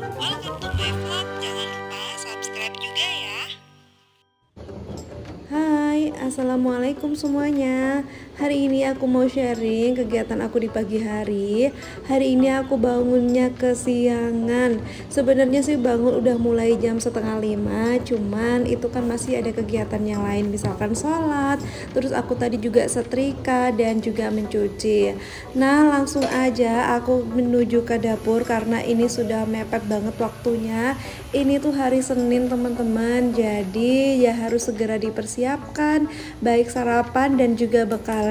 Welcome to my vlog. Jangan lupa subscribe juga ya. Hai, assalamualaikum semuanya. Hari ini aku mau sharing kegiatan aku di pagi hari. Hari ini aku bangunnya kesiangan. Sebenarnya sih bangun udah mulai jam setengah 5, cuman itu kan masih ada kegiatan yang lain, misalkan sholat. Terus aku tadi juga setrika dan juga mencuci. Nah, langsung aja aku menuju ke dapur karena ini sudah mepet banget waktunya. Ini tuh hari Senin teman-teman, jadi ya harus segera dipersiapkan baik sarapan dan juga bekalnya.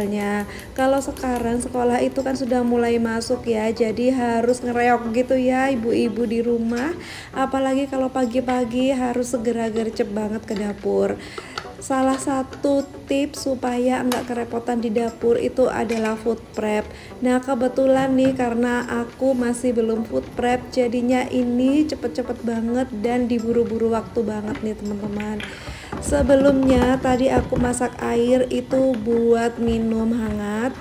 Kalau sekarang sekolah itu kan sudah mulai masuk ya, jadi harus ngereok gitu ya ibu-ibu di rumah. Apalagi kalau pagi-pagi harus segera gercep banget ke dapur. Salah satu tips supaya enggak kerepotan di dapur itu adalah food prep. Nah, kebetulan nih karena aku masih belum food prep, jadinya ini cepet-cepet banget dan diburu-buru waktu banget nih teman-teman. Sebelumnya tadi aku masak air itu buat minum hangat.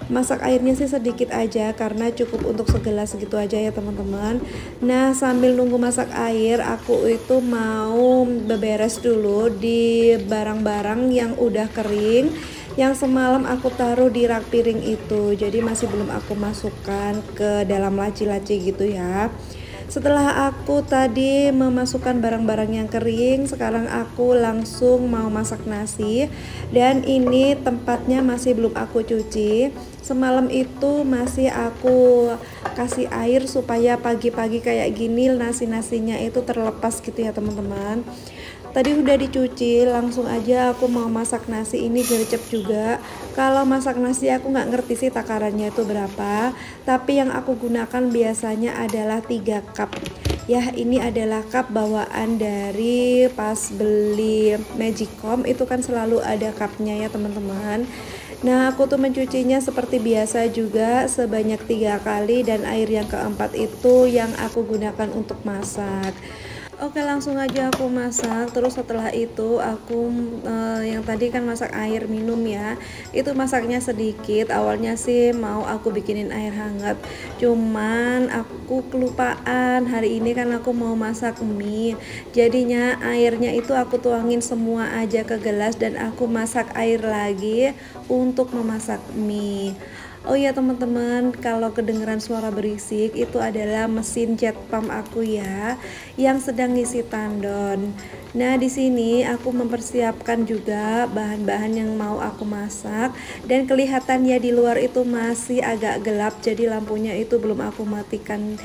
Masak airnya sih sedikit aja karena cukup untuk segelas gitu aja ya teman-teman. Nah, sambil nunggu masak air aku itu mau beberes dulu di barang-barang yang udah kering yang semalam aku taruh di rak piring itu, jadi masih belum aku masukkan ke dalam laci-laci gitu ya. Setelah aku tadi memasukkan barang-barang yang kering, sekarang aku langsung mau masak nasi. Dan ini tempatnya masih belum aku cuci. Semalam itu masih aku kasih air supaya pagi-pagi kayak gini nasi-nasinya itu terlepas gitu ya teman-teman. Tadi udah dicuci, langsung aja aku mau masak nasi ini gercep juga. Kalau masak nasi aku nggak ngerti sih takarannya itu berapa, tapi yang aku gunakan biasanya adalah 3 cup. Ya, ini adalah cup bawaan dari pas beli Magicom, itu kan selalu ada cupnya ya teman-teman. Nah, aku tuh mencucinya seperti biasa juga sebanyak 3 kali, dan air yang keempat itu yang aku gunakan untuk masak. Oke, langsung aja aku masak. Terus setelah itu aku yang tadi kan masak air minum ya, itu masaknya sedikit. Awalnya sih mau aku bikinin air hangat, cuman aku kelupaan. Hari ini kan aku mau masak mie, jadinya airnya itu aku tuangin semua aja ke gelas dan aku masak air lagi untuk memasak mie. Oh ya teman-teman, kalau kedengeran suara berisik itu adalah mesin jet pump aku ya, yang sedang ngisi tandon. Nah, di sini aku mempersiapkan juga bahan-bahan yang mau aku masak, dan kelihatan ya di luar itu masih agak gelap, jadi lampunya itu belum aku matikan.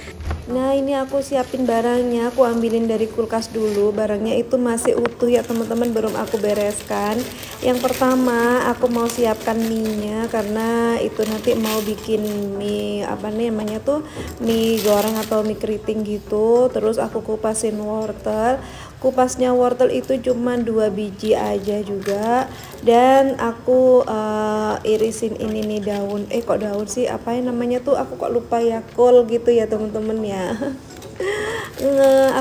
Nah, ini aku siapin barangnya, aku ambilin dari kulkas dulu. Barangnya itu masih utuh ya teman-teman, belum aku bereskan. Yang pertama aku mau siapkan mie-nya karena itu nanti mau bikin mie apa nih namanya tuh, mie goreng atau mie keriting gitu. Terus aku kupasin wortel. Kupasnya wortel itu cuma 2 biji aja juga, dan aku irisin ini nih daun, kok daun sih, apa yang namanya tuh, aku kok lupa ya, kol gitu ya temen-temen ya.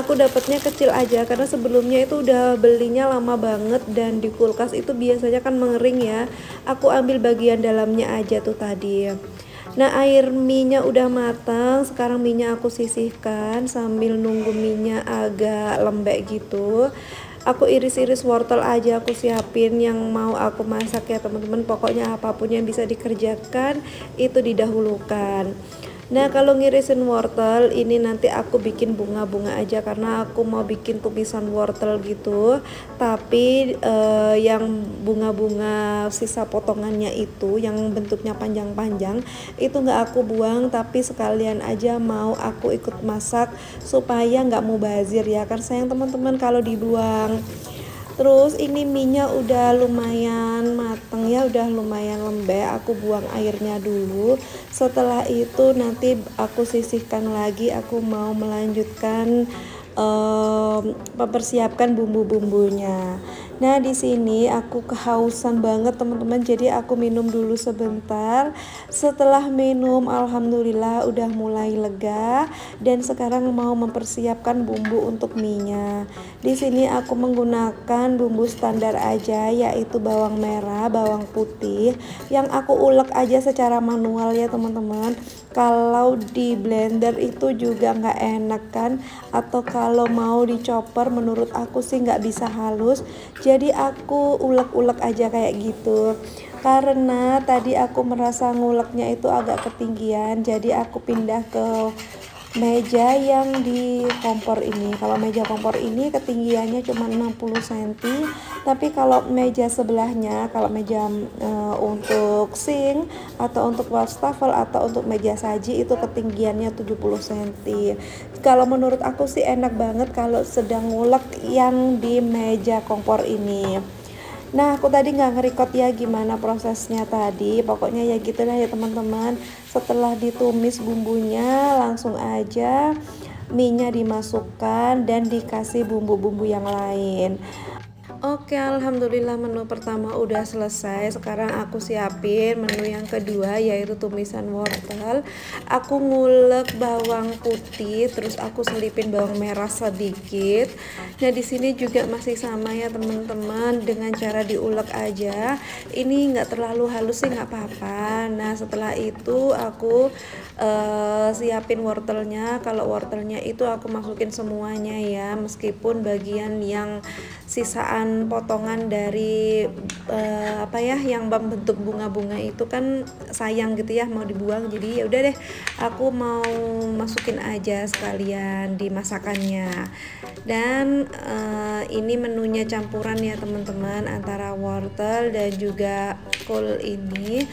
Aku dapatnya kecil aja karena sebelumnya itu udah belinya lama banget, dan di kulkas itu biasanya kan mengering ya. Aku ambil bagian dalamnya aja tuh tadi. Nah, air minyak udah matang, sekarang minyak aku sisihkan sambil nunggu minyak agak lembek gitu. Aku iris-iris wortel aja, aku siapin yang mau aku masak ya teman-teman. Pokoknya apapun yang bisa dikerjakan itu didahulukan. Nah, kalau ngirisin wortel ini nanti aku bikin bunga-bunga aja karena aku mau bikin tumisan wortel gitu. Tapi yang bunga-bunga sisa potongannya itu yang bentuknya panjang-panjang itu nggak aku buang, tapi sekalian aja mau aku ikut masak supaya nggak mubazir ya, kan sayang teman-teman kalau dibuang. Terus ini minyak udah lumayan mateng ya, udah lumayan lembek. Aku buang airnya dulu. Setelah itu nanti aku sisihkan lagi. Aku mau melanjutkan mempersiapkan bumbu-bumbunya. Nah, di sini aku kehausan banget teman-teman, jadi aku minum dulu sebentar. Setelah minum, alhamdulillah udah mulai lega dan sekarang mau mempersiapkan bumbu untuk mie-nya. Di sini aku menggunakan bumbu standar aja, yaitu bawang merah, bawang putih yang aku ulek aja secara manual ya teman-teman. Kalau di blender itu juga nggak enak kan, atau kalau mau dicoper menurut aku sih nggak bisa halus, jadi aku ulek-ulek aja kayak gitu. Karena tadi aku merasa nguleknya itu agak ketinggian, jadi aku pindah ke meja yang di kompor ini. Kalau meja kompor ini ketinggiannya cuma 60 cm, tapi kalau meja sebelahnya, kalau meja untuk sink atau untuk wastafel atau untuk meja saji itu ketinggiannya 70 cm. Kalau menurut aku sih enak banget kalau sedang ngulek yang di meja kompor ini. Nah, aku tadi nggak nge-record ya gimana prosesnya tadi. Pokoknya ya gitu lah ya teman-teman. Setelah ditumis bumbunya, langsung aja mie-nya dimasukkan dan dikasih bumbu-bumbu yang lain. Oke, alhamdulillah menu pertama udah selesai. Sekarang aku siapin menu yang kedua, yaitu tumisan wortel. Aku ngulek bawang putih, terus aku selipin bawang merah sedikit. Nah, di sini juga masih sama ya teman-teman, dengan cara diulek aja. Ini nggak terlalu halus sih nggak apa-apa. Nah, setelah itu aku siapin wortelnya. Kalau wortelnya itu aku masukin semuanya ya, meskipun bagian yang sisaan potongan dari yang bentuk bunga-bunga itu kan sayang gitu ya, mau dibuang. Jadi ya udah deh, aku mau masukin aja sekalian di masakannya. Dan ini menunya campuran ya teman-teman, antara wortel dan juga kol ini.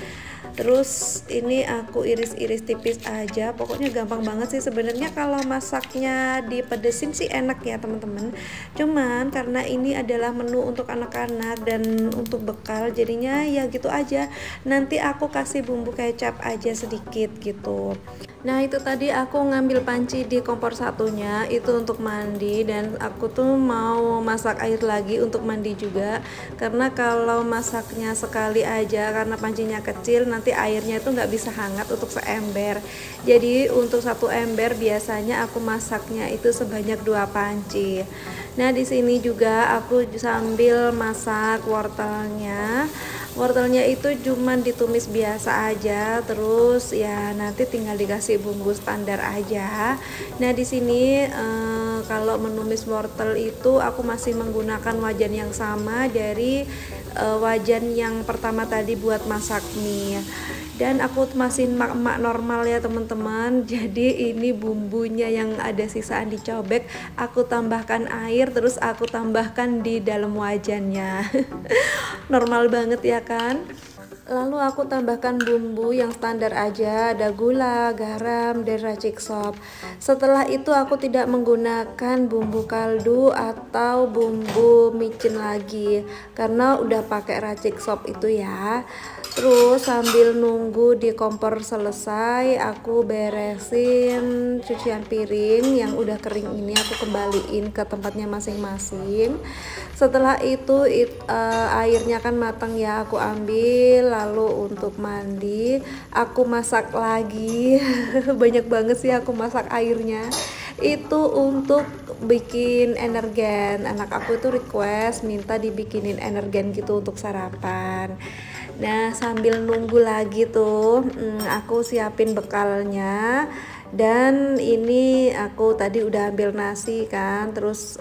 Terus ini aku iris-iris tipis aja, pokoknya gampang banget sih sebenarnya. Kalau masaknya dipedesin sih enak ya teman-teman, cuman karena ini adalah menu untuk anak-anak dan untuk bekal, jadinya ya gitu aja. Nanti aku kasih bumbu kecap aja sedikit gitu. Nah, itu tadi aku ngambil panci di kompor satunya itu untuk mandi, dan aku tuh mau masak air lagi untuk mandi juga, karena kalau masaknya sekali aja karena pancinya kecil nanti airnya itu nggak bisa hangat untuk seember. Jadi untuk satu ember biasanya aku masaknya itu sebanyak 2 panci. Nah, di sini juga aku sambil masak wortelnya. Wortelnya itu cuman ditumis biasa aja, terus ya nanti tinggal dikasih bumbu standar aja. Nah, di sini kalau menumis wortel itu aku masih menggunakan wajan yang sama dari wajan yang pertama tadi buat masak mie. Dan aku masih emak-emak normal ya teman-teman. Jadi ini bumbunya yang ada sisaan dicobek, aku tambahkan air, terus aku tambahkan di dalam wajannya. Normal banget ya kan. Lalu aku tambahkan bumbu yang standar aja, ada gula, garam, dan racik sop. Setelah itu aku tidak menggunakan bumbu kaldu atau bumbu micin lagi, karena udah pakai racik sop itu ya. Terus sambil nunggu di kompor selesai, aku beresin cucian piring yang udah kering ini, aku kembaliin ke tempatnya masing-masing. Setelah itu airnya kan matang ya, aku ambil. Lalu untuk mandi aku masak lagi. Banyak banget sih aku masak airnya. Itu untuk bikin energen. Anak aku itu request minta dibikinin energen gitu untuk sarapan. Nah, sambil nunggu lagi tuh aku siapin bekalnya. Dan ini aku tadi udah ambil nasi kan, terus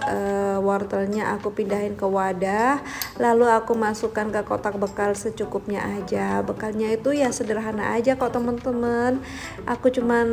wortelnya aku pindahin ke wadah, lalu aku masukkan ke kotak bekal secukupnya aja. Bekalnya itu ya sederhana aja kok temen-temen. Aku cuman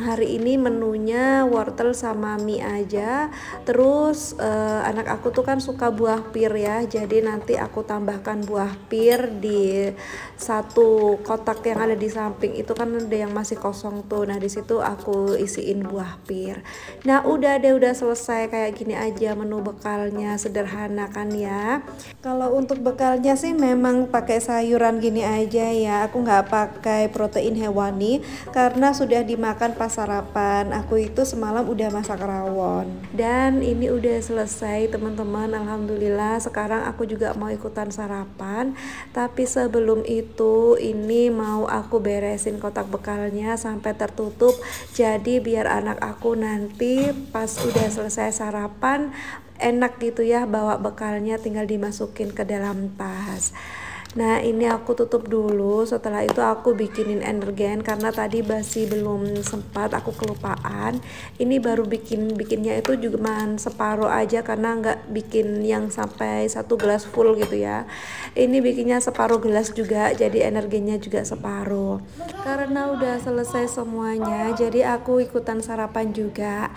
hari ini menunya wortel sama mie aja. Terus anak aku tuh kan suka buah pir ya, jadi nanti aku tambahkan buah pir di satu kotak yang ada di samping itu, kan ada yang masih kosong tuh. Nah, di situ aku isiin buah pir. Nah udah deh, udah selesai kayak gini aja menu bekalnya, sederhana kan ya. Kalau untuk bekalnya sih memang pakai sayuran gini aja ya, aku nggak pakai protein hewani karena sudah dimakan pas sarapan. Aku itu semalam udah masak rawon. Dan ini udah selesai teman-teman, alhamdulillah. Sekarang aku juga mau ikutan sarapan, tapi sebelum itu ini mau aku beresin kotak bekalnya sampai tertutup, jadi biar anak aku nanti pas udah selesai sarapan enak gitu ya, bawa bekalnya tinggal dimasukin ke dalam tas. Nah ini aku tutup dulu, setelah itu aku bikinin energen karena tadi basi belum sempat, aku kelupaan. Ini baru bikinnya itu juga separuh aja karena nggak bikin yang sampai 1 gelas full gitu ya. Ini bikinnya separuh gelas juga, jadi energinya juga separuh. Karena udah selesai semuanya, jadi aku ikutan sarapan juga.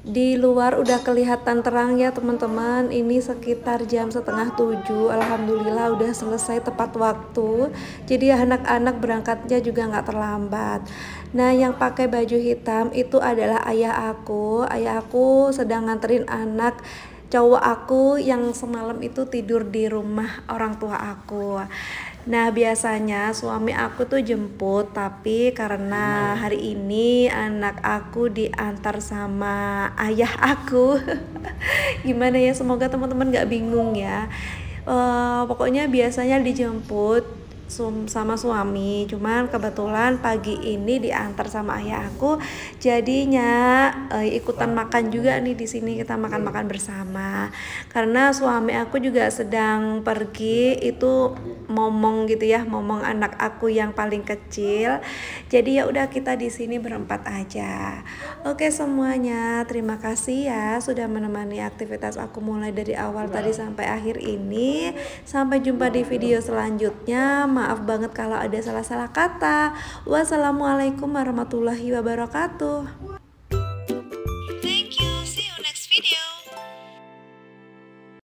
Di luar udah kelihatan terang ya teman-teman, ini sekitar jam 6:30. Alhamdulillah udah selesai tepat waktu, jadi anak-anak berangkatnya juga nggak terlambat. Nah yang pakai baju hitam itu adalah ayah aku sedang nganterin anak cowok aku yang semalam itu tidur di rumah orang tua aku. Nah biasanya suami aku tuh jemput, tapi karena hari ini anak aku diantar sama ayah aku. Gimana ya, semoga teman-teman gak bingung ya. Pokoknya biasanya dijemput sama suami, cuman kebetulan pagi ini diantar sama ayah aku, jadinya ikutan makan juga nih di sini, kita makan-makan bersama. Karena suami aku juga sedang pergi, itu momong gitu ya, momong anak aku yang paling kecil. Jadi ya udah kita di sini berempat aja. Oke semuanya, terima kasih ya sudah menemani aktivitas aku mulai dari awal tadi sampai akhir ini. Sampai jumpa di video selanjutnya. Maaf banget kalau ada salah-salah kata. Wassalamualaikum warahmatullahi wabarakatuh.